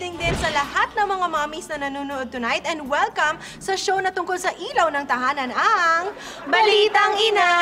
evening din sa lahat ng mga mommies na nanonood tonight and welcome sa show na tungkol sa ilaw ng tahanan ang Balitang Ina!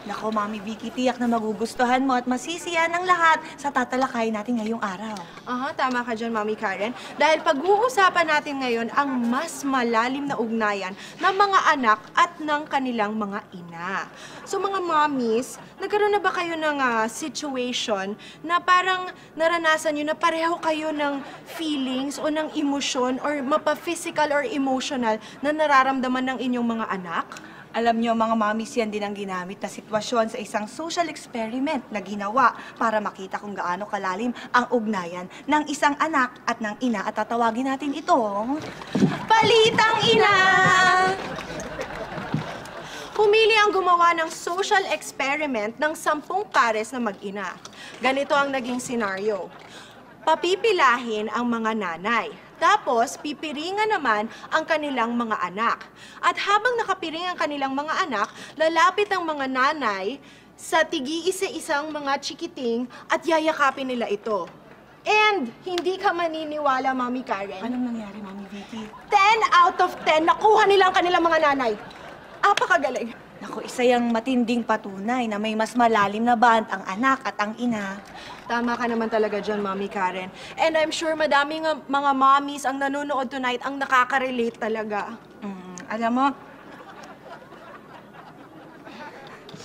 Nako, Mami Vicky, tiyak na magugustuhan mo at masisiyan ng lahat sa tatalakayin natin ngayong araw. Aha, tama ka dyan, Mami Karen. Dahil pag-uusapan natin ngayon ang mas malalim na ugnayan ng mga anak at ng kanilang mga ina. So mga mommies, nagkaroon na ba kayo ng situation na parang naranasan nyo na pareho kayo ng feelings o ng emosyon or mapa-physical or emotional na nararamdaman ng inyong mga anak? Alam nyo, mga mommies, yan din ang ginamit na sitwasyon sa isang social experiment na ginawa para makita kung gaano kalalim ang ugnayan ng isang anak at ng ina. At tatawagin natin itong Balitang Ina! Pumili ang gumawa ng social experiment ng 10 pares na mag-ina. Ganito ang naging senaryo. Papipilahin ang mga nanay. Tapos, pipiringan naman ang kanilang mga anak. At habang nakapiring ang kanilang mga anak, lalapit ang mga nanay sa tigi-isa-isang mga chikiting at yayakapin nila ito. And hindi ka maniniwala, Mami Karen. Anong nangyari, Mami Vicky? 10 out of 10 nakuha nila ang kanilang mga nanay. Apakagaling. Naku, isa yung matinding patunay na may mas malalim na bond ang anak at ang ina. Tama ka naman talaga dyan, Mami Karen. And I'm sure madaming mga mommies ang nanonood tonight ang nakaka-relate talaga. Alam mo,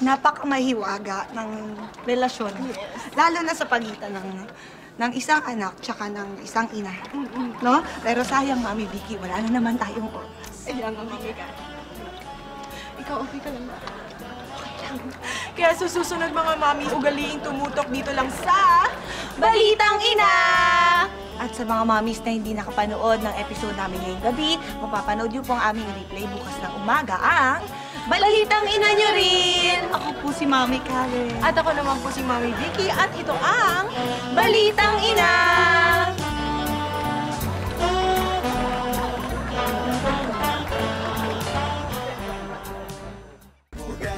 napakamahiwaga ng relasyon. Yes. Lalo na sa pagitan ng isang anak tsaka ng isang ina. No? Pero sayang, Mami Vicky, wala na naman tayong oras. Ayan ang Mami Karen. Ikaw, okay ka lang ba? Kaya sa susunod mga mami, ugaliing tumutok dito lang sa Balitang Ina! At sa mga mommies na hindi nakapanood ng episode namin ngayong gabi, mapapanood niyo po ang aming replay bukas ng umaga ang Balitang Ina nyo rin! Ako po si Mami Karen. At ako naman po si Mami Vicky at ito ang Balitang Ina!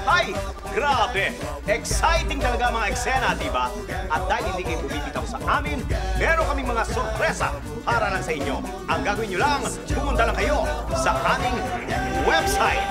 Ay! Grabe! Exciting talaga mga eksena, di ba? At dahil hindi kayo bumibitaw sa amin, meron kaming mga sorpresa para lang sa inyo. Ang gagawin nyo lang, pumunta lang kayo sa aming website.